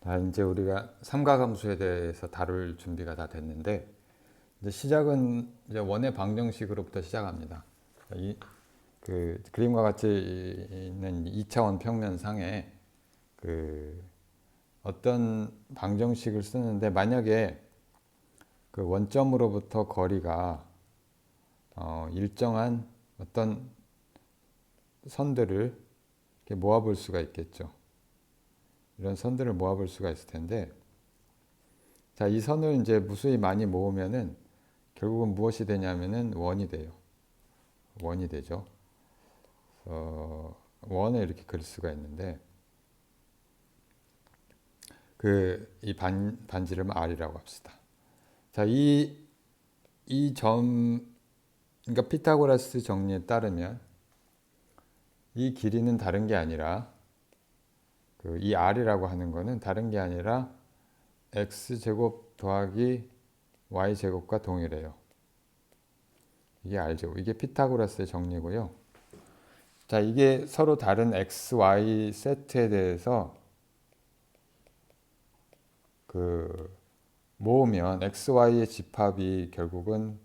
자, 이제 우리가 삼가함수에 대해서 다룰 준비가 다 됐는데, 이제 시작은 이제 원의 방정식으로부터 시작합니다. 그 그림과 같이 있는 2차원 평면상에 그 어떤 방정식을 쓰는데, 만약에 그 원점으로부터 거리가 일정한 어떤 선들을 이렇게 모아볼 수가 있겠죠. 이런 선들을 모아볼 수가 있을 텐데, 자, 이 선을 이제 무수히 많이 모으면은 결국은 무엇이 되냐면은 원이 돼요. 원이 되죠. 원을 이렇게 그릴 수가 있는데, 이 반지름을 R이라고 합시다. 자, 이 점, 그러니까 피타고라스 정리에 따르면 이 길이는 다른 게 아니라, 이 R이라고 하는 거는 다른 게 아니라 X제곱 더하기 Y제곱과 동일해요. 이게 R제곱. 이게 피타고라스의 정리고요. 자, 이게 서로 다른 X, Y 세트에 대해서 모으면 X, Y의 집합이 결국은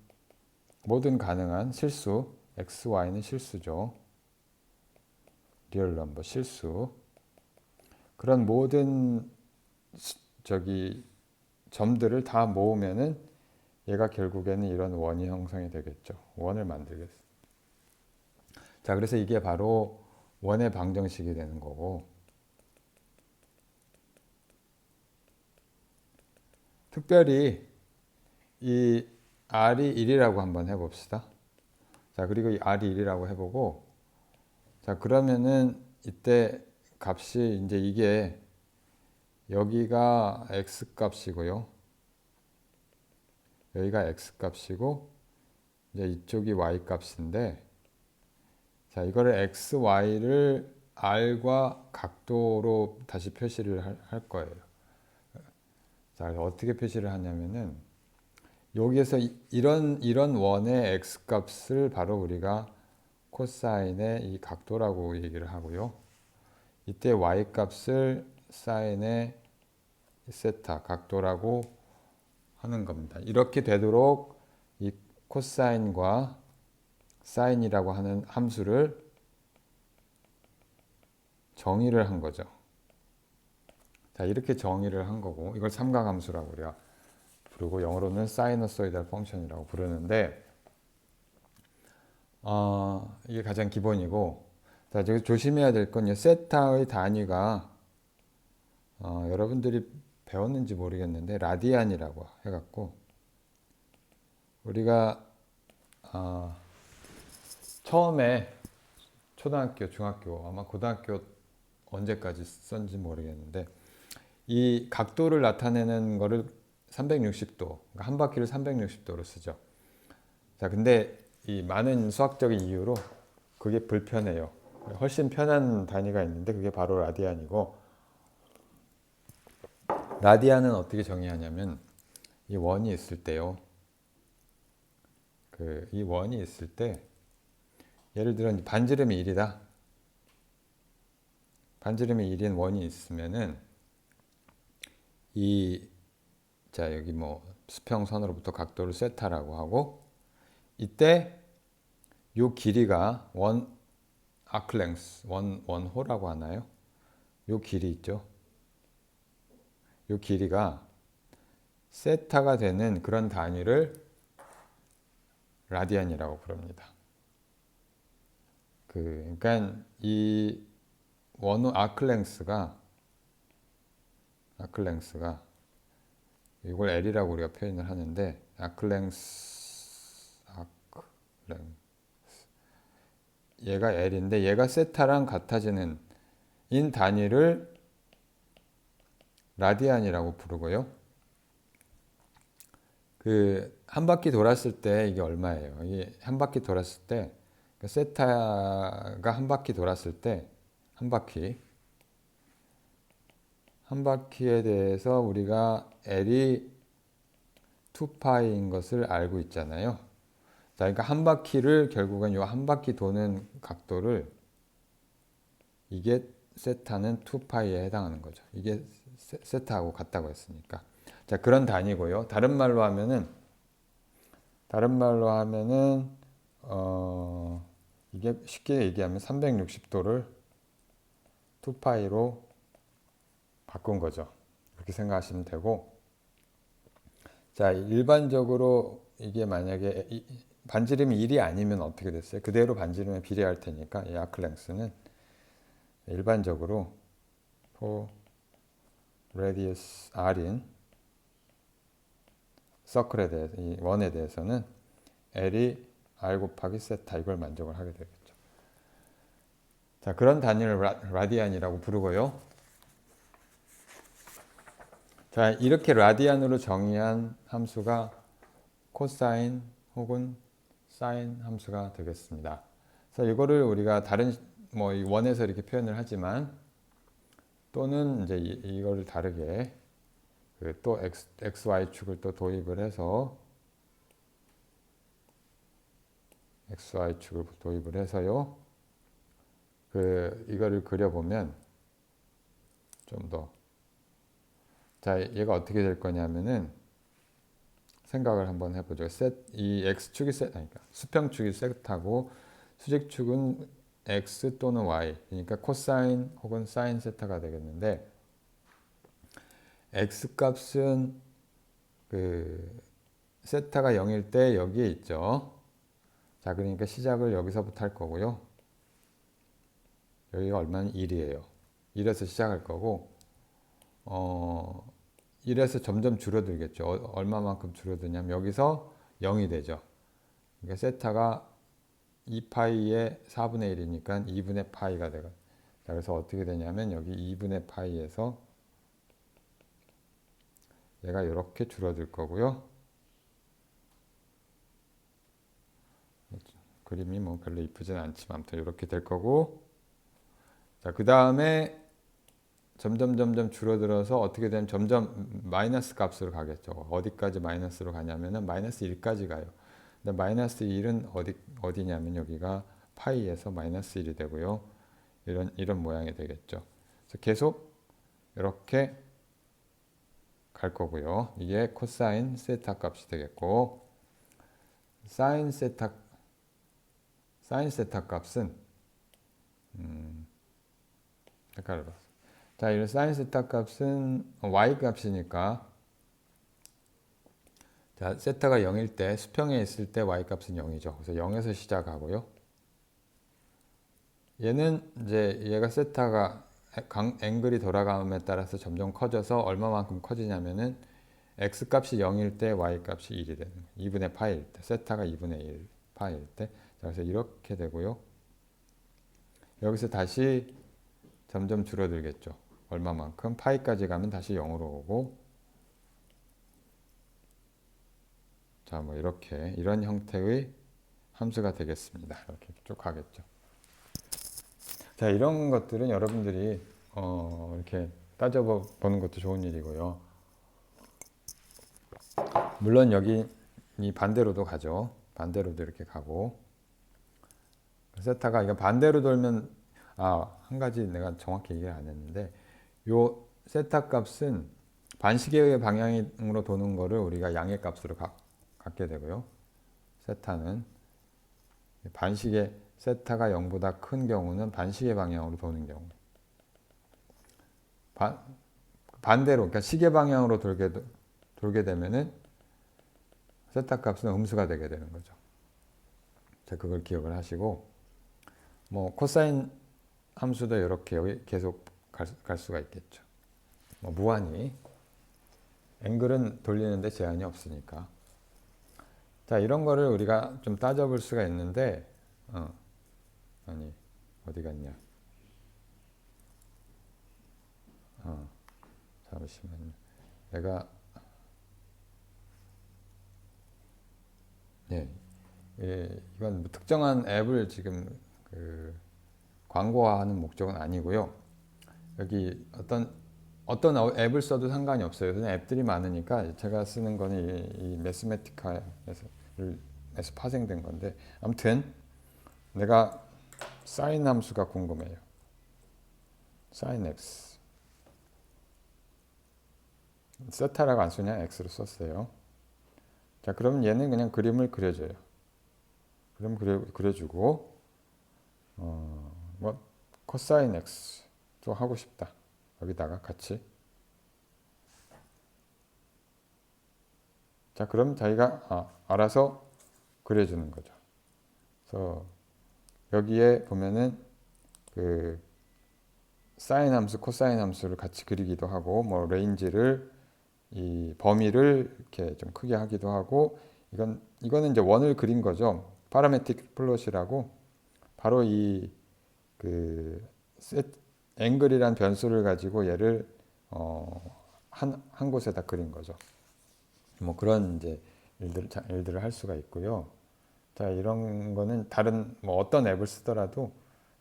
모든 가능한 실수, X, Y는 실수죠. 리얼 넘버, 실수. 그런 모든 점들을 다 모으면은 얘가 결국에는 이런 원이 형성이 되겠죠. 원을 만들겠어요. 자, 그래서 이게 바로 원의 방정식이 되는 거고, 특별히 이 R이 1이라고 한번 해봅시다. 자, 그리고 이 R이 1이라고 해보고, 자, 그러면은 이때 값이 이제 이게 여기가 X 값이고요. 여기가 X 값이고, 이제 이쪽이 Y 값인데, 자, 이거를 X, Y를 R과 각도로 다시 표시를 할 거예요. 자, 어떻게 표시를 하냐면은, 여기에서 이런 원의 X 값을 바로 우리가 코사인의 이 각도라고 얘기를 하고요. 이때 Y 값을 사인의 세타, 각도라고 하는 겁니다. 이렇게 되도록 이 코사인과 사인이라고 하는 함수를 정의를 한 거죠. 자, 이렇게 정의를 한 거고, 이걸 삼각함수라고 우리가 부르고, 영어로는 사이너소이달 펑션이라고 부르는데, 이게 가장 기본이고, 자, 저기 조심해야 될 건 세타의 단위가 여러분들이 배웠는지 모르겠는데 라디안이라고 해갖고, 우리가 처음에 초등학교, 중학교, 아마 고등학교 언제까지 썼는지 모르겠는데, 이 각도를 나타내는 거를 360도, 그러니까 한 바퀴를 360도로 쓰죠. 자, 근데 이 많은 수학적인 이유로 그게 불편해요. 훨씬 편한 단위가 있는데 그게 바로 라디안이고, 라디안은 어떻게 정의하냐면, 이 원이 있을 때요. 이 원이 있을 때, 예를 들어 반지름이 1이다. 반지름이 1인 원이 있으면은 자, 여기 뭐 수평선으로부터 각도를 세타라고 하고, 이때 요 길이가 아크랭스, 원호라고 하나요? 요 길이 있죠. 요 길이가 세타가 되는 그런 단위를 라디안이라고 부릅니다. 그러니까 이 원호 아크랭스가 이걸 L이라고 우리가 표현을 하는데, 얘가 L인데 얘가 세타랑 같아지는 인 단위를 라디안이라고 부르고요. 한 바퀴 돌았을 때 이게 얼마예요? 이게 한 바퀴 돌았을 때, 세타가 한 바퀴 돌았을 때, 한 바퀴에 대해서 우리가 L이 2파이인 것을 알고 있잖아요. 자, 그러니까 한 바퀴를 결국은 이 한 바퀴 도는 각도를, 이게 세타는 2파이에 해당하는 거죠. 이게 세타하고 같다고 했으니까. 자, 그런 단위고요. 다른 말로 하면은 이게 쉽게 얘기하면 360도를 2파이로 바꾼 거죠. 그렇게 생각하시면 되고, 자, 일반적으로 이게 만약에 반지름이 1이 아니면 어떻게 됐어요? 그대로 반지름에 비례할 테니까 이 아크 랭스는 일반적으로 for radius r인 서클에 대해서, 이 원에 대해서는 L이 R 곱하기 세타, 이걸 만족을 하게 되겠죠. 자, 그런 단위를 라디안이라고 부르고요. 자, 이렇게 라디안으로 정의한 함수가 코사인 혹은 사인 함수가 되겠습니다. 그래서 이거를 우리가 다른 뭐 원에서 이렇게 표현을 하지만, 또는 이제 이거를 다르게 또 XY 축을 또 도입을 해서 XY 축을 도입을 해서요. 이거를 그려보면 좀 더, 자, 얘가 어떻게 될 거냐면은 생각을 한번 해보죠. 이 X축이 그러니까 수평축이 세타고 수직축은 X 또는 Y, 그러니까 코사인 혹은 사인 세타가 되겠는데, X 값은 세타가 0일 때 여기에 있죠. 자, 그러니까 시작을 여기서부터 할 거고요. 여기가 얼마는 1이에요. 1에서 시작할 거고, 1에서 점점 줄어들겠죠. 얼마만큼 줄어드냐면 여기서 0이 되죠. 그러니까 세타가 2파이의 4분의 1이니까 2분의 파이가 되고, 자, 그래서 어떻게 되냐면 여기 2분의 파이에서 얘가 이렇게 줄어들 거고요. 그림이 뭐 별로 이쁘진 않지만 아무튼 이렇게 될 거고, 자, 그 다음에 점점 줄어들어서 어떻게 되면 점점 마이너스 값으로 가겠죠. 어디까지 마이너스로 가냐면은 마이너스 1까지 가요. 근데 마이너스 1은 어디냐면 여기가 파이에서 마이너스 1이 되고요. 이런 모양이 되겠죠. 그래서 계속 이렇게 갈 거고요. 이게 코사인 세타 값이 되겠고, 사인 세타 값은 헷갈려 봤어. 자, 이 사인 세타 값은 y 값이니까, 자, 세타가 0일 때 수평에 있을 때 y 값은 0이죠. 그래서 0에서 시작하고요. 얘는 이제 얘가 세타가 앵글이 돌아감에 따라서 점점 커져서 얼마만큼 커지냐면은 x 값이 0일 때 y 값이 1이 되는 거예요. 2분의 파일 때, 세타가 2분의 1 파일 때. 자, 그래서 이렇게 되고요. 여기서 다시 점점 줄어들겠죠. 얼마만큼? 파이까지 가면 다시 0으로 오고, 자, 뭐 이런 형태의 함수가 되겠습니다. 이렇게 쭉 가겠죠. 자, 이런 것들은 여러분들이 이렇게 따져보는 것도 좋은 일이고요. 물론 여기 이 반대로도 가죠. 반대로도 이렇게 가고, 세타가 이거 반대로 돌면, 한 가지 내가 정확히 얘기를 안 했는데, 요 세타 값은 반시계의 방향으로 도는 거를 우리가 양의 값으로 갖게 되고요. 세타는 반시계, 세타가 0보다 큰 경우는 반시계 방향으로 도는 경우. 반대로, 그러니까 시계 방향으로 돌게 되면은 세타 값은 음수가 되게 되는 거죠. 자, 그걸 기억을 하시고, 뭐 코사인 함수도 이렇게 여기 계속 갈 수가 있겠죠. 뭐 무한히. 앵글은 돌리는데 제한이 없으니까. 자, 이런 거를 우리가 좀 따져볼 수가 있는데, 아니, 어디 갔냐. 잠시만요. 내가, 이건 뭐 특정한 앱을 지금 광고화하는 목적은 아니고요. 여기 어떤 앱을 써도 상관이 없어요. 그냥 앱들이 많으니까 제가 쓰는 거는 이 매스매티카에서 파생된 건데, 아무튼 내가 사인 함수가 궁금해요. 사인 x. 세타라고 안 쓰냐? x로 썼어요. 자, 그럼 얘는 그냥 그림을 그려줘요. 그럼 그려주고 뭐 코사인 x도 하고 싶다. 여기다가 같이. 자, 그럼 자기가 알아서 그려주는 거죠. 그래서 여기에 보면은 그 사인 함수, 코사인 함수를 같이 그리기도 하고, 뭐 레인지를 이 범위를 이렇게 좀 크게 하기도 하고, 이거는 이제 원을 그린 거죠. 파라메트릭 플롯이라고 바로 이그 앵글이란 변수를 가지고 얘를 한 곳에다 그린 거죠. 뭐 그런 이제 일들을 할 수가 있고요. 자, 이런 거는 다른 뭐 어떤 앱을 쓰더라도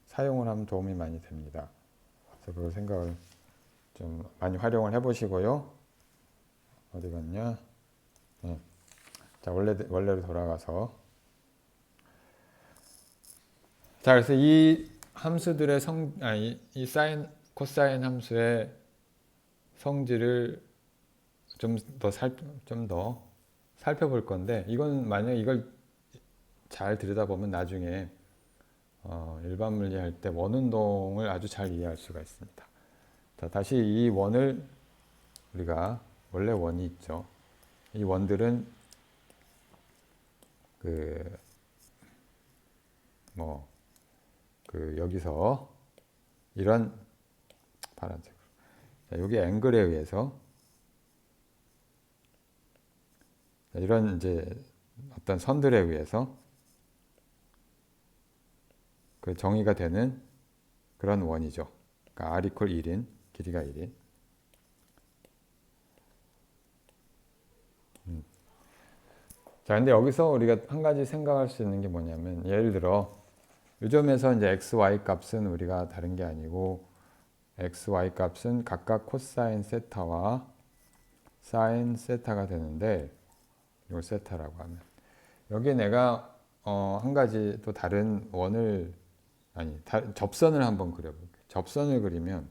사용을 하면 도움이 많이 됩니다. 그래서 그걸 생각을 좀 많이 활용을 해보시고요. 어디 갔냐? 네. 자, 원래로 돌아가서. 자, 그래서 이 함수들의 이 사인, 코사인 함수의 성질을 좀 더 살펴볼 건데, 이건 만약 이걸 잘 들여다보면 나중에 일반 물리 할 때 원운동을 아주 잘 이해할 수가 있습니다. 자, 다시 이 원을 우리가 원래 원이 있죠. 이 원들은 여기서 이런 파란색으로. 자, 여기 앵글에 의해서 이런 이제 어떤 선들에 의해서 그 정의가 되는 그런 원이죠. 그러니까 r equal 1인 길이가 1인. 자, 근데 여기서 우리가 한 가지 생각할 수 있는 게 뭐냐면, 예를 들어 요점에서 이제 x, y 값은 우리가 다른 게 아니고 x, y 값은 각각 코사인 세타와 사인 세타가 되는데, 이걸 세타라고 하면 여기에 내가 한 가지 또 다른 원을 접선을 한번 그려볼게요. 접선을 그리면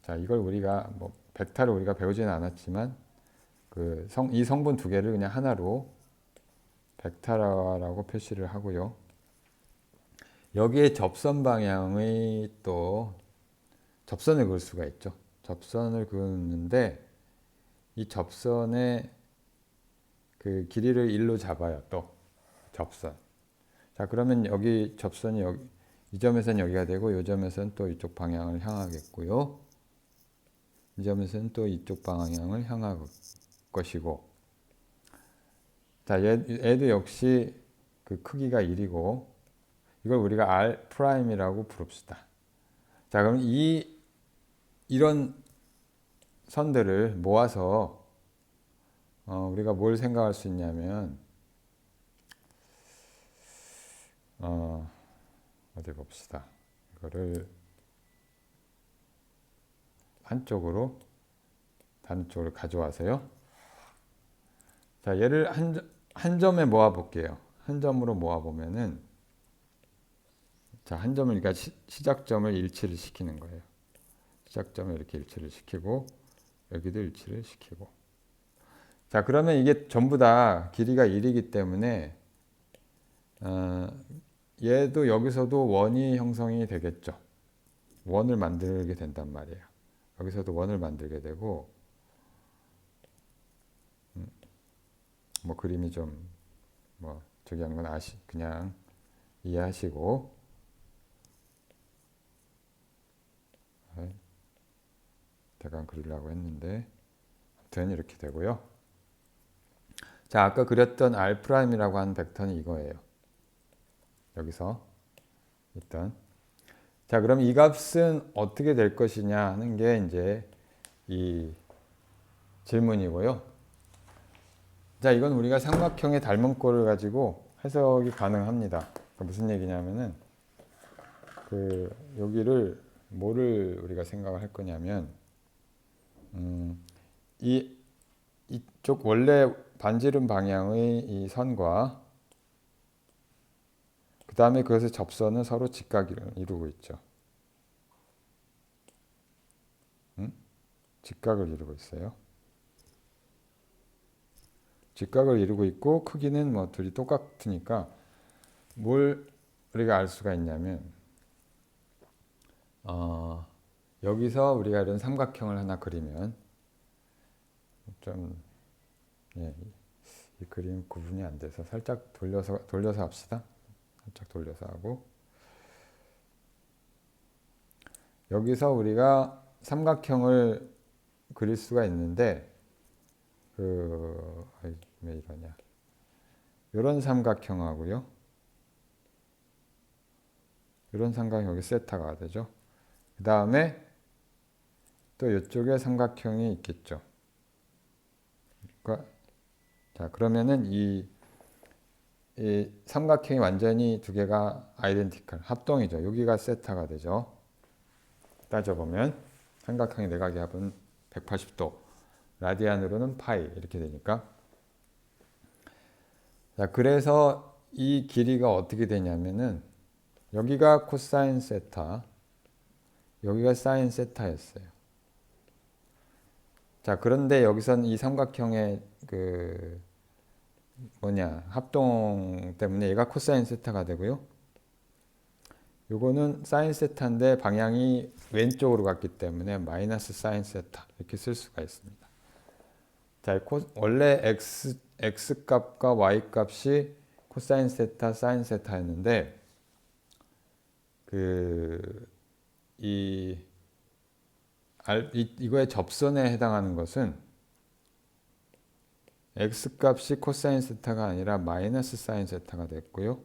자, 이걸 우리가 뭐 벡터를 우리가 배우지는 않았지만 이 성분 두 개를 그냥 하나로 벡터라고 표시를 하고요. 여기에 접선 방향의 또 접선을 그을 수가 있죠. 접선을 그었는데 이 접선의 그 길이를 1로 잡아요. 또 접선. 자, 그러면 여기 접선이 이 점에서는 여기가 되고, 이 점에서는 또 이쪽 방향을 향하겠고요. 이 점에서는 또 이쪽 방향을 향할 것이고, 자, 얘도 역시 그 크기가 1이고, 이걸 우리가 R'이라고 부릅시다. 자, 그럼 이런 선들을 모아서 우리가 뭘 생각할 수 있냐면, 어디 봅시다. 이거를 한쪽으로 다른 쪽으로 가져와서요. 자, 얘를 한 점에 모아 볼게요. 한 점으로 모아 보면은, 자, 한 점을 그러니까 시작점을 일치를 시키는 거예요. 시작점을 이렇게 일치를 시키고, 여기도 일치를 시키고. 자, 그러면 이게 전부 다 길이가 1이기 때문에 얘도 여기서도 원이 형성이 되겠죠. 원을 만들게 된단 말이에요. 여기서도 원을 만들게 되고, 뭐 그림이 좀 뭐 저기 하는 건 그냥 이해하시고, 대강 그리려고 했는데 아무튼 이렇게 되고요. 자, 아까 그렸던 R'이라고 하는 벡터는 이거예요. 여기서 일단 자, 그럼 이 값은 어떻게 될 것이냐 하는 게 이제 이 질문이고요. 자, 이건 우리가 삼각형의 닮은꼴을 가지고 해석이 가능합니다. 그러니까 무슨 얘기냐면은 여기를 뭐를 우리가 생각을 할 거냐면 이쪽 원래 반지름 방향의 이 선과 그 다음에 그것의 접선은 서로 직각을 이루고 있죠. 직각을 이루고 있어요. 직각을 이루고 있고 크기는 뭐 둘이 똑같으니까 뭘 우리가 알 수가 있냐면 여기서 우리가 이런 삼각형을 하나 그리면 좀 예, 이 그림 구분이 안 돼서 살짝 돌려서 합시다. 살짝 돌려서 하고 여기서 우리가 삼각형을 그릴 수가 있는데 왜 이러냐? 이런 삼각형하고요. 이런 삼각형 여기 세타가 되죠. 그 다음에 또 이쪽에 삼각형이 있겠죠. 자, 그러면은 이 삼각형이 완전히 두 개가 아이덴티컬, 합동이죠. 여기가 세타가 되죠. 따져보면 삼각형의 내각의 합은 180도, 라디안으로는 파이 이렇게 되니까. 자, 그래서 이 길이가 어떻게 되냐면은 여기가 코사인 세타, 여기가 사인 세타였어요. 자, 그런데 여기선 이 삼각형의 합동 때문에 얘가 코사인 세타가 되고요. 요거는 사인 세타인데 방향이 왼쪽으로 갔기 때문에 마이너스 사인 세타 이렇게 쓸 수가 있습니다. 자, 원래 x 값과 y 값이 코사인 세타, 사인 세타였는데 이거의 접선에 해당하는 것은 x 값이 코사인 세타가 아니라 마이너스 사인 세타가 됐고요.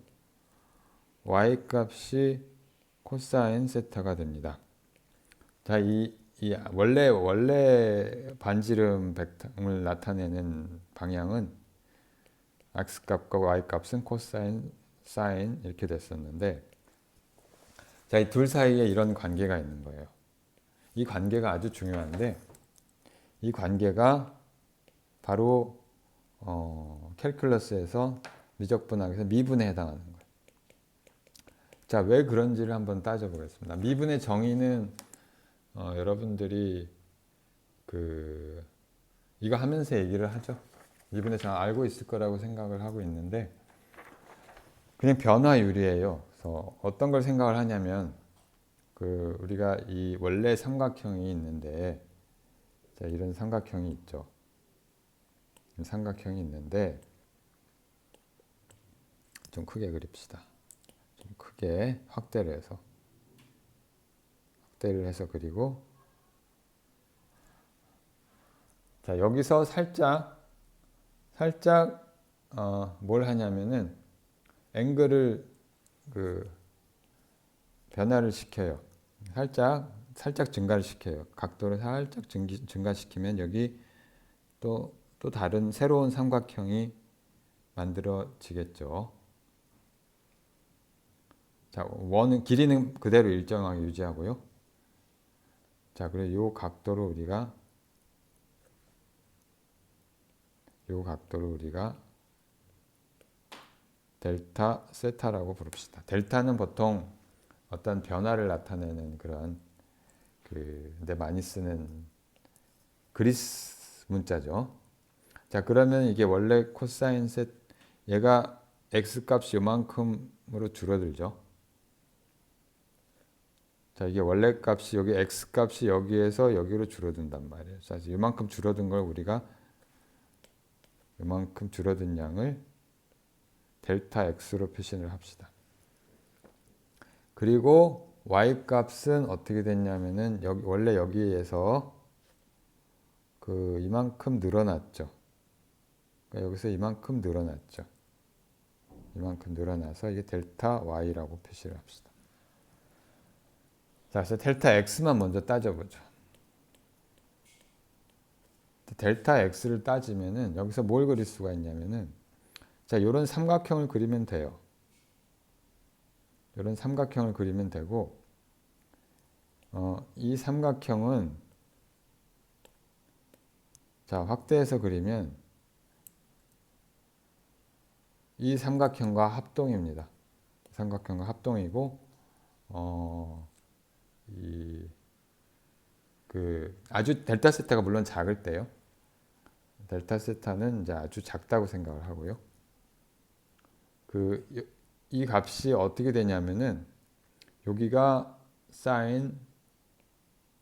y 값이 코사인 세타가 됩니다. 자, 원래 반지름 백tam을 나타내는 방향은 x 값과 y 값은 코사인, 사인 이렇게 됐었는데, 자, 이 둘 사이에 이런 관계가 있는 거예요. 이 관계가 아주 중요한데, 이 관계가 바로 캘큘러스에서 미적분학에서 미분에 해당하는 거예요. 자, 왜 그런지를 한번 따져보겠습니다. 미분의 정의는 여러분들이 이거 하면서 얘기를 하죠. 미분의 정의 알고 있을 거라고 생각을 하고 있는데 그냥 변화율이에요. 그래서 어떤 걸 생각을 하냐면 우리가 이 원래 삼각형이 있는데, 자, 이런 삼각형이 있죠. 삼각형이 있는데 좀 크게 그립시다. 좀 크게 확대를 해서 그리고, 자, 여기서 살짝 뭘 하냐면은 앵글을 변화를 시켜요. 살짝 증가를 시켜요. 각도를 살짝 증가시키면 여기 또 다른 새로운 삼각형이 만들어지겠죠. 자, 원은 길이는 그대로 일정하게 유지하고요. 자, 그리고 이 각도로 우리가 델타 세타라고 부릅시다. 델타는 보통 어떤 변화를 나타내는 그런 데 많이 쓰는 그리스 문자죠. 자, 그러면 이게 원래 코사인 얘가 x 값이 요만큼으로 줄어들죠. 자, 이게 원래 값이 여기 x 값이 여기에서 여기로 줄어든단 말이에요. 자, 요만큼 줄어든 걸 우리가 요만큼 줄어든 양을 델타 x로 표시를 합시다. 그리고 y 값은 어떻게 됐냐면은 원래 여기에서 이만큼 늘어났죠. 그러니까 여기서 이만큼 늘어났죠. 이만큼 늘어나서 이게 델타 y라고 표시를 합시다. 자, 그래서 델타 x만 먼저 따져보죠. 델타 x를 따지면은 여기서 뭘 그릴 수가 있냐면은, 자, 이런 삼각형을 그리면 돼요. 이런 삼각형을 그리면 되고, 이 삼각형은, 자, 확대해서 그리면 이 삼각형과 합동입니다. 삼각형과 합동이고, 아주 델타 세타가 물론 작을 때요. 델타 세타는 이제 아주 작다고 생각을 하고요. 이 값이 어떻게 되냐면은 여기가 사인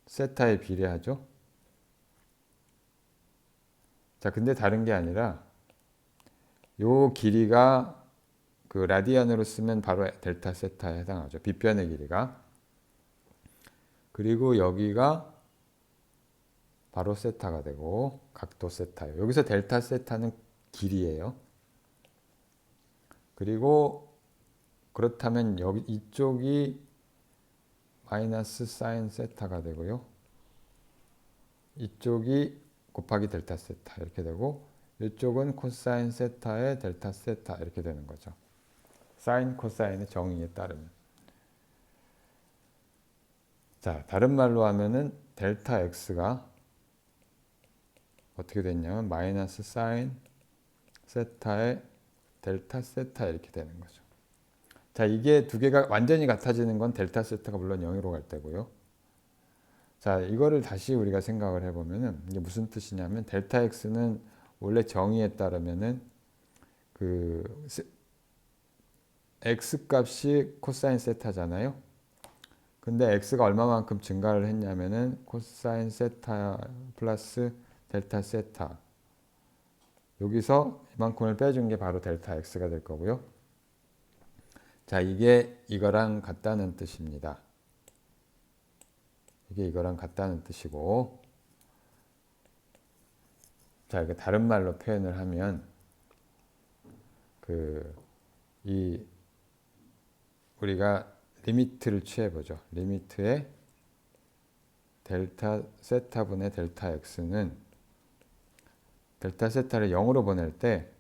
세타에 비례하죠. 자, 근데 다른 게 아니라 요 길이가 라디안으로 쓰면 바로 델타 세타에 해당하죠. 빗변의 길이가. 그리고 여기가 바로 세타가 되고 각도 세타예요. 여기서 델타 세타는 길이에요. 그리고 그렇다면 여기 이쪽이 마이너스 사인 세타가 되고요. 이쪽이 곱하기 델타 세타 이렇게 되고 이쪽은 코사인 세타의 델타 세타 이렇게 되는 거죠. 사인 코사인의 정의에 따르면. 자, 다른 말로 하면은 델타 x가 어떻게 됐냐면 마이너스 사인 세타의 델타 세타 이렇게 되는 거죠. 자, 이게 두 개가 완전히 같아지는 건 델타 세타가 물론 0으로 갈 때고요. 자, 이거를 다시 우리가 생각을 해보면은 이게 무슨 뜻이냐면 델타 x는 원래 정의에 따르면은 x 값이 코사인 세타잖아요. 근데 x가 얼마만큼 증가를 했냐면은 코사인 세타 플러스 델타 세타. 여기서 이만큼을 빼준 게 바로 델타 x가 될 거고요. 자, 이게 이거랑 같다는 뜻입니다. 이게 이거랑 같다는 뜻이고, 자, 이거 다른 말로 표현을 하면 우리가 리미트를 취해보죠. 리미트의 델타 세타분의 델타 x는 델타 세타를 0으로 보낼 때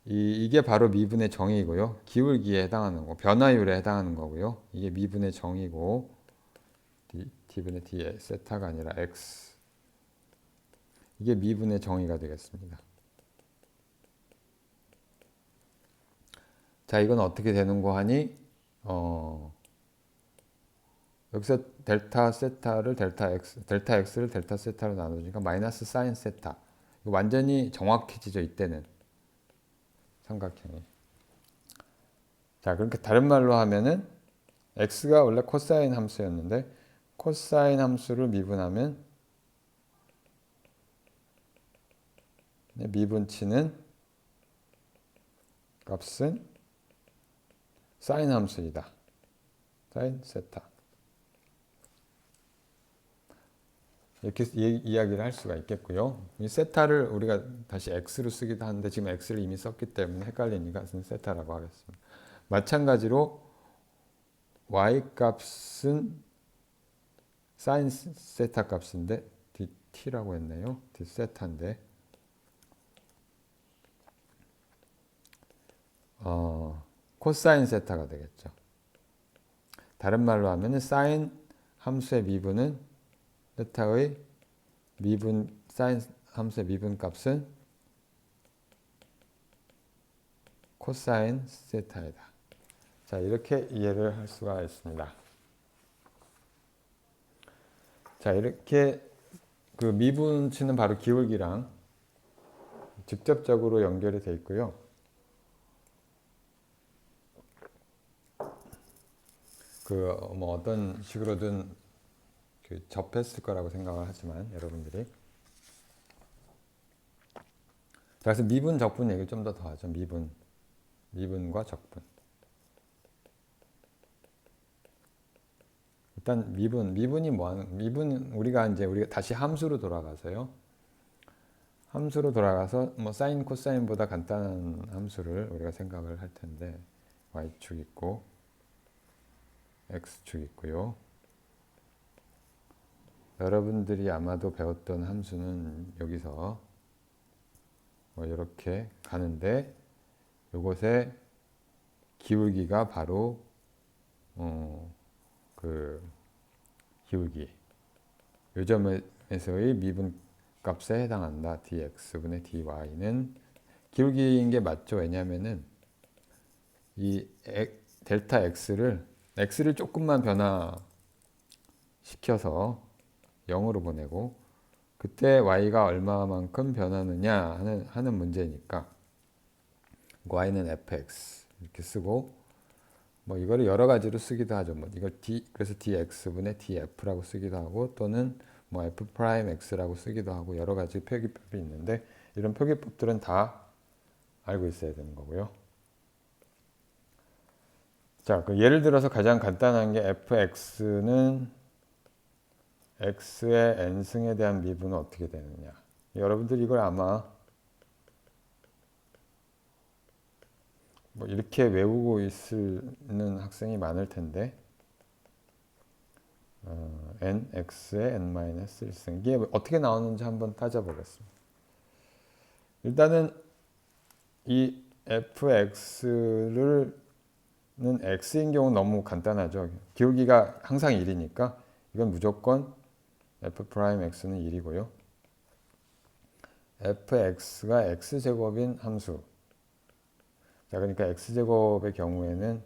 이게 바로 미분의 정의고요. 기울기에 해당하는 거고 변화율에 해당하는 거고요. 이게 미분의 정의고 d분의 d 세타가 아니라 x 이게 미분의 정의가 되겠습니다. 자, 이건 어떻게 되는 거 하니 여기서 델타 세타를 델타 x를 델타 세타로 나누니까 마이너스 사인 세타. 이거 완전히 정확해지죠, 이때는. 삼각형이. 자, 그렇게 다른 말로 하면은 x가 원래 코사인 함수였는데 코사인 함수를 미분하면 미분치는 값은 사인 함수이다. 사인 세타. 이렇게 이야기를 할 수가 있겠고요. 이 세타를 우리가 다시 x로 쓰기도 하는데 지금 x를 이미 썼기 때문에 헷갈리니까 세타라고 하겠습니다. 마찬가지로 y 값은 사인 세타 값인데 dt라고 했네요. d 세타인데 코사인 세타가 되겠죠. 다른 말로 하면 사인 함수의 미분은 세타의 미분 사인 함수의 미분 값은 코사인 세타이다. 자, 이렇게 이해를 할 수가 있습니다. 자, 이렇게 미분치는 바로 기울기랑 직접적으로 연결이 되어 있고요. 어떤 식으로든 접했을 거라고 생각을 하지만 여러분들이. 그래서 미분 적분 얘기를 좀 더 하죠. 미분과 적분. 일단 미분이 미분은 우리가 다시 함수로 돌아가서요. 함수로 돌아가서 사인 코사인보다 간단한 함수를 우리가 생각을 할 텐데 y축 있고 x축 있고요. 여러분들이 아마도 배웠던 함수는 여기서 이렇게 가는데 이곳의 기울기가 바로 기울기 요점에서의 미분 값에 해당한다. dx분의 dy는 기울기인 게 맞죠. 왜냐하면은 이 델타 x를 조금만 변화시켜서 0으로 보내고 그때 y가 얼마만큼 변하느냐 하는 문제니까 y는 fx 이렇게 쓰고 뭐 이거를 여러 가지로 쓰기도 하죠. 뭐 이걸 그래서 dx분의 df라고 쓰기도 하고 또는 뭐 f 프라임 x라고 쓰기도 하고 여러 가지 표기법이 있는데 이런 표기법들은 다 알고 있어야 되는 거고요. 자, 그 예를 들어서 가장 간단한 게 fx는 x의 n승에 대한 미분은 어떻게 되느냐. 여러분들 이걸 아마 뭐 이렇게 외우고 있는 학생이 많을 텐데 nx의 n-1승 이게 어떻게 나오는지 한번 따져보겠습니다. 일단은 이 fx는 x인 경우 너무 간단하죠. 기울기가 항상 1이니까 이건 무조건 f'x는 1이고요. fx가 x제곱인 함수. 자, 그러니까 x제곱의 경우에는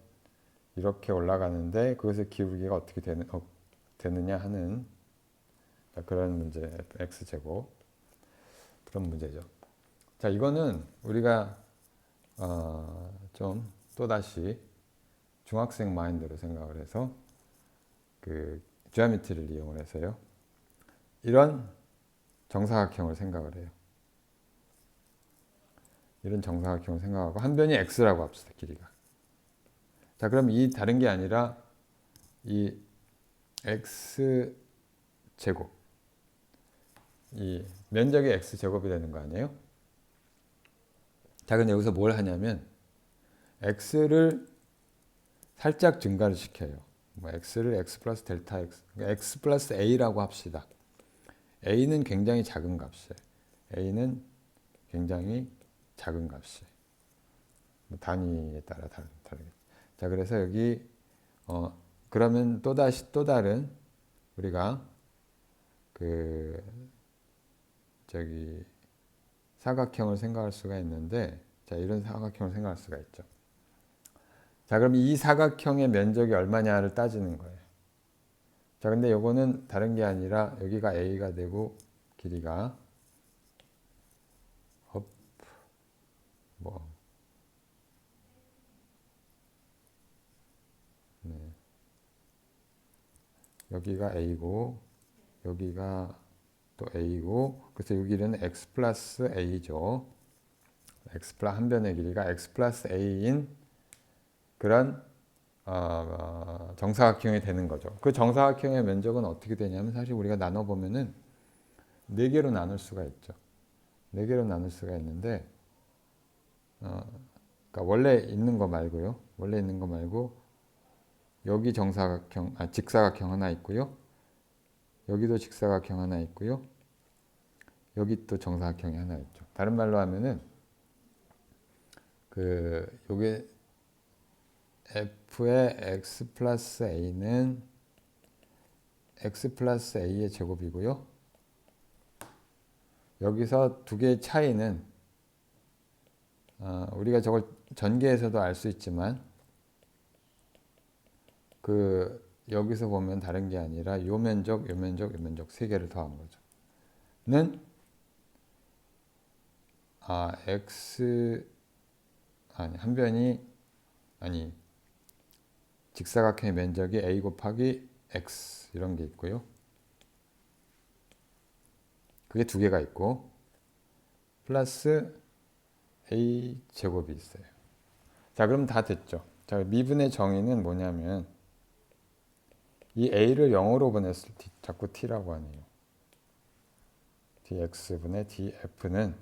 이렇게 올라가는데 그것의 기울기가 어떻게 되느냐 하는 그런 문제, x제곱. 그런 문제죠. 자, 이거는 우리가 좀 또다시 중학생 마인드로 생각을 해서 그 지오메트리를 이용을 해서요. 이런 정사각형을 생각을 해요. 이런 정사각형을 생각하고 한 변이 x라고 합시다. 길이가. 자, 그럼 이 다른 게 아니라 이 x 제곱 이 면적이 x 제곱이 되는 거 아니에요? 자, 근데 여기서 뭘 하냐면 x를 살짝 증가를 시켜요. 뭐 x를 x 플러스 델타 x, x 플러스 a라고 합시다. a는 굉장히 작은 값이에요. a는 굉장히 작은 값이에요. 뭐 단위에 따라 다르겠죠. 자, 그래서 여기 그러면 또 다른 우리가 그 사각형을 생각할 수가 있는데, 자, 이런 사각형을 생각할 수가 있죠. 자, 그럼 이 사각형의 면적이 얼마냐를 따지는 거예요. 자, 근데 요거는 다른 게 아니라 여기가 a가 되고 길이가 여기가 a고 여기가 또 a고 그래서 여기는 x 플러스 a죠. x 플러스 한 변의 길이가 x 플러스 a인 그런 정사각형이 되는 거죠. 그 정사각형의 면적은 어떻게 되냐면 사실 우리가 나눠보면은 4개로 나눌 수가 있죠. 4개로 나눌 수가 있는데 그러니까 원래 있는 거 말고요. 원래 있는 거 말고 여기 직사각형 하나 있고요. 여기도 직사각형 하나 있고요. 여기 또 정사각형이 하나 있죠. 다른 말로 하면은 요게 f의 x 플러스 a는 x 플러스 a의 제곱이고요. 여기서 두 개의 차이는 우리가 저걸 전개해서도 알 수 있지만 여기서 보면 다른 게 아니라 요 면적, 요 면적, 요 면적 세 개를 더한 거죠. 는 한 변이 직사각형의 면적이 a 곱하기 x 이런 게 있고요. 그게 두 개가 있고 플러스 a 제곱이 있어요. 자, 그럼 다 됐죠. 자, 미분의 정의는 뭐냐면 이 a를 0으로 보냈을 때 자꾸 t라고 하네요. dx분의 df는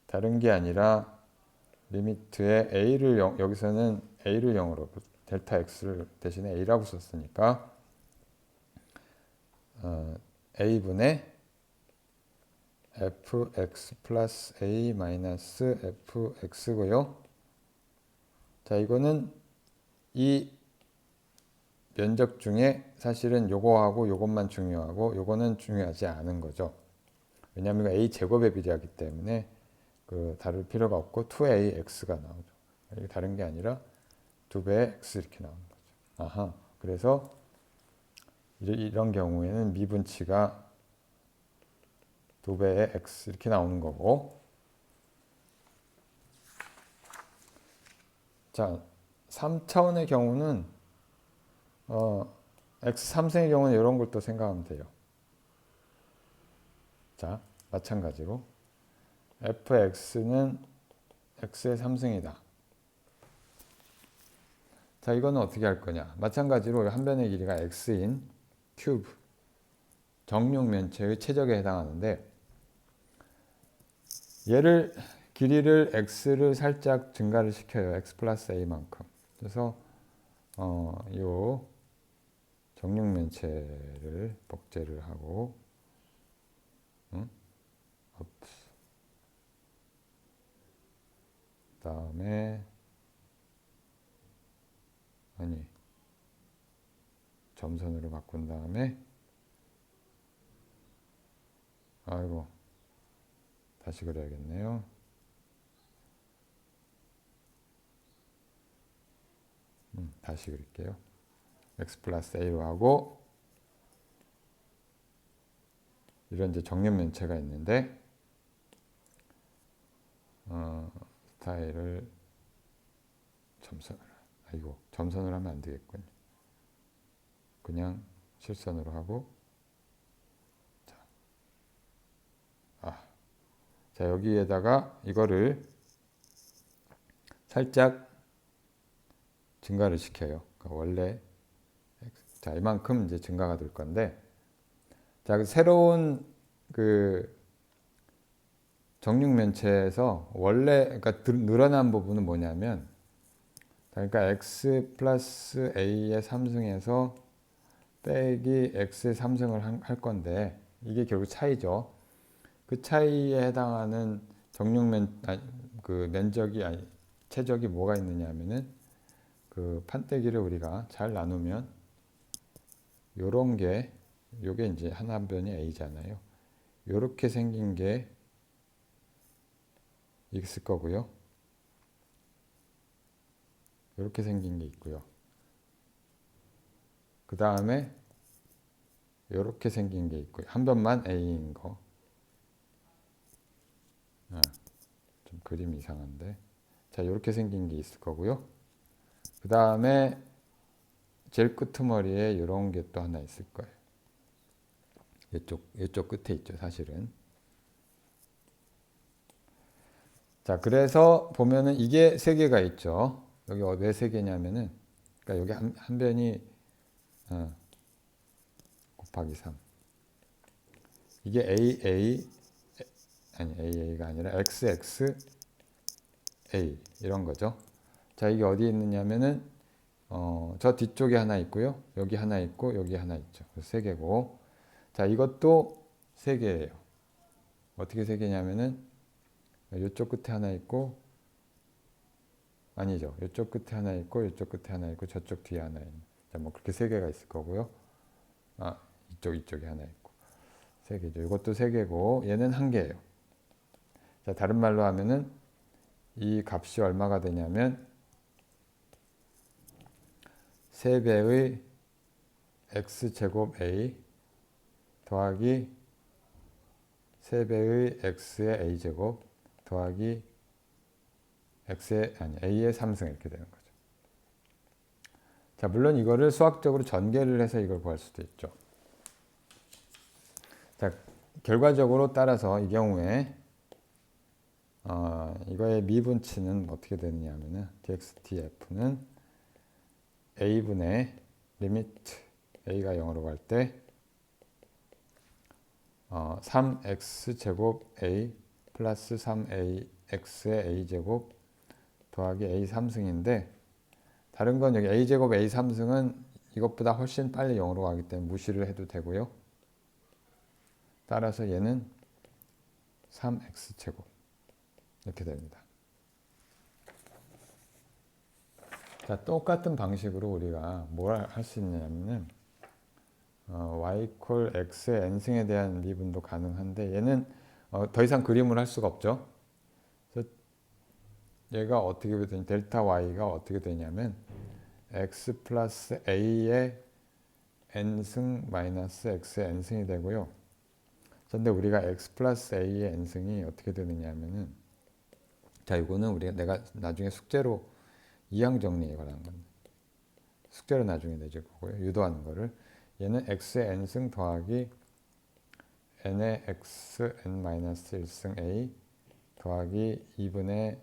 다른 게 아니라 리미트에 a를 0, 여기서는 a를 0으로 델타 x를 대신에 a라고 썼으니까 a분의 fx 플러스 a 마이너스 fx고요. 자, 이거는 이 면적 중에 사실은 요거하고 요것만 중요하고 요거는 중요하지 않은 거죠. 왜냐하면 a 제곱에 비례하기 때문에 다를 필요가 없고 2ax가 나오죠. 이게 다른 게 아니라 2배의 x 이렇게 나오는 거죠. 그래서 이런 경우에는 미분치가 2배의 x 이렇게 나오는 거고, 자 3차원의 경우는 x 3승의 경우는 이런 걸 또 생각하면 돼요. 자 마찬가지로 fx는 x의 3승이다. 자 이거는 어떻게 할 거냐. 마찬가지로 한 변의 길이가 x인 큐브 정육면체의 최적에 해당하는데, 얘를 길이를 x를 살짝 증가를 시켜요. x 플러스 a만큼. 그래서 요 정육면체를 복제를 하고, 그다음에 점선으로 바꾼 다음에, 아이고 다시 그려야겠네요. 다시 그릴게요. x 플러스 a로 하고, 이런 이제 정육면체가 있는데 스타일을 점선을 하면 안 되겠군요. 그냥 실선으로 하고, 자 여기에다가 이거를 살짝 증가를 시켜요. 그러니까 원래 자 이만큼 이제 증가가 될 건데, 자 새로운 그 정육면체에서 원래 그러니까 늘어난 부분은 뭐냐면, 그러니까 x 플러스 a의 3승에서 빼기 x의 3승을 할 건데, 이게 결국 차이죠. 그 차이에 해당하는 그 면적이 최적이 뭐가 있느냐 하면은, 그 판때기를 우리가 잘 나누면 요런 게, 요게 이제 한 변이 a잖아요. 요렇게 생긴 게 있을 거고요. 요렇게 생긴 게 있고요. 그 다음에 요렇게 생긴 게 있고요. 한 변만 a인 거. 좀 그림이 이상한데. 자, 요렇게 생긴 게 있을 거고요. 그 다음에 제일 끄트머리에 이런 게 또 하나 있을 거예요. 이쪽 끝에 있죠, 사실은. 자, 그래서 보면은 이게 세 개가 있죠. 여기 왜 세 개냐면은, 그러니까 여기 한 변이 곱하기 3. 이게 AA가 아니라 XX A 이런 거죠. 자, 이게 어디에 있느냐면은 저 뒤쪽에 하나 있고요. 여기 하나 있고 여기 하나 있죠. 그래서 세 개고. 자, 이것도 세 개예요. 어떻게 세 개냐면은 이쪽 끝에 하나 있고, 아니죠. 이쪽 끝에 하나 있고 이쪽 끝에 하나 있고 저쪽 뒤에 하나 있는. 자, 뭐 그렇게 세 개가 있을 거고요. 이쪽에 하나 있고. 세 개죠. 이것도 세 개고 얘는 한 개예요. 자, 다른 말로 하면은 이 값이 얼마가 되냐면 3배의 x제곱 a 더하기 3배의 x의 a제곱 더하기 a의 3승 이렇게 되는 거죠. 자, 물론 이거를 수학적으로 전개를 해서 이걸 구할 수도 있죠. 자, 결과적으로 따라서 이 경우에 이거의 미분치는 어떻게 되느냐 하면은 dxdf는 a분의 리미트 a가 0으로 갈 때 3x제곱 a 플러스 3ax의 a제곱 더하기 a 3승인데, 다른 건 여기 a제곱 a 3승은 이것보다 훨씬 빨리 0으로 가기 때문에 무시를 해도 되고요. 따라서 얘는 3x제곱 이렇게 됩니다. 자, 똑같은 방식으로 우리가 뭘 할 수 있냐면은 y equal x의 n승에 대한 미분도 가능한데, 얘는 더 이상 그림을 할 수가 없죠. 그래서 얘가 어떻게 되냐면 델타 y가 어떻게 되냐면 x 플러스 a의 n승 마이너스 x의 n승이 되고요. 자, 근데 우리가 x 플러스 a의 n승이 어떻게 되느냐 하면은, 자, 이거는 내가 나중에 숙제로 이항 정리에 관한 겁니다. 숙제로 나중에 내줄 거고요. 유도하는 거를. 얘는 x의 n승 더하기 n의 x n-1승 a 더하기 2분의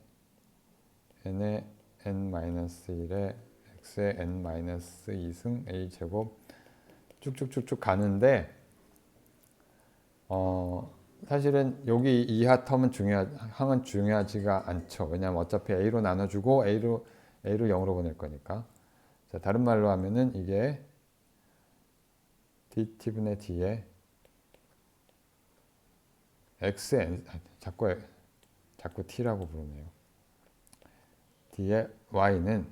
n의 n-1의 x의 n-2승 a 제곱 쭉쭉쭉쭉 가는데, 사실은 여기 이하 텀은 항은 중요하지가 않죠. 왜냐하면 어차피 a로 나눠주고 a를 0으로 보낼 거니까. 자, 다른 말로 하면은 이게 dt분의 d에 xn, 자꾸 t라고 부르네요. d의 y는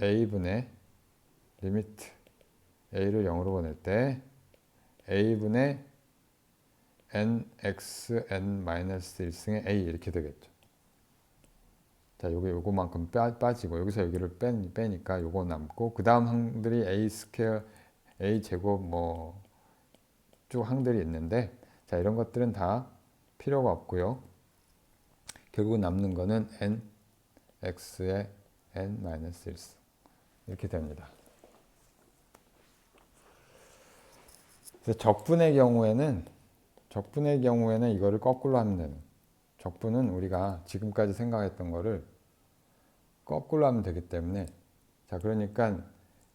a분의 리미트 a를 0으로 보낼 때 a분의 nx n-1승의 a 이렇게 되겠죠. 자, 요거만큼 빠지고 여기서 여기를 빼니까 요거 남고, 그 다음 항들이 a 스퀘어, a 제곱 뭐 쭉 항들이 있는데, 자, 이런 것들은 다 필요가 없고요. 결국 남는 거는 nx의 n-1승 이렇게 됩니다. 그래서 적분의 경우에는 이거를 거꾸로 하면 되는, 적분은 우리가 지금까지 생각했던 거를 거꾸로 하면 되기 때문에, 자, 그러니까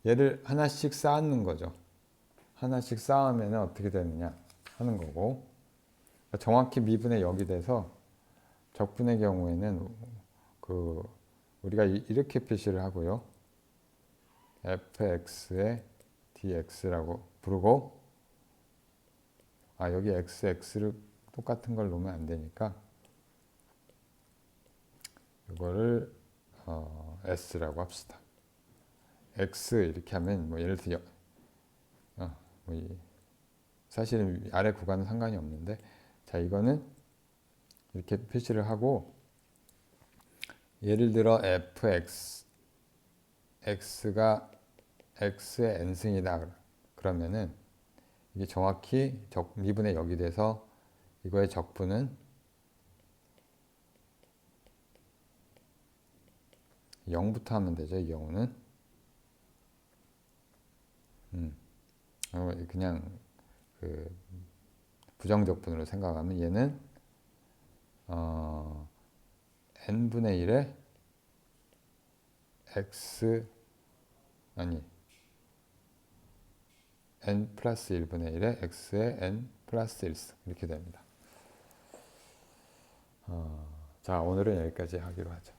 얘를 하나씩 쌓는 거죠. 하나씩 쌓으면 어떻게 되느냐 하는 거고, 정확히 미분의 0이 돼서 적분의 경우에는 우리가 이렇게 표시를 하고요. fx의 dx라고 부르고, 여기 x를 똑같은 걸 놓으면 안 되니까 이거를 s라고 합시다. x 이렇게 하면 뭐 예를 들어 사실은 아래 구간은 상관이 없는데, 자, 이거는 이렇게 표시를 하고, 예를 들어 x가 x의 n승이다 그러면은 이게 정확히 미분의 0이 돼서 이거의 적분은 0부터 하면 되죠. 이 경우는 그냥 부정적분으로 생각하면 얘는 n분의 1에 n 플러스 1분의 1에 x의 n 플러스 1승 이렇게 됩니다. 자, 오늘은 여기까지 하기로 하죠.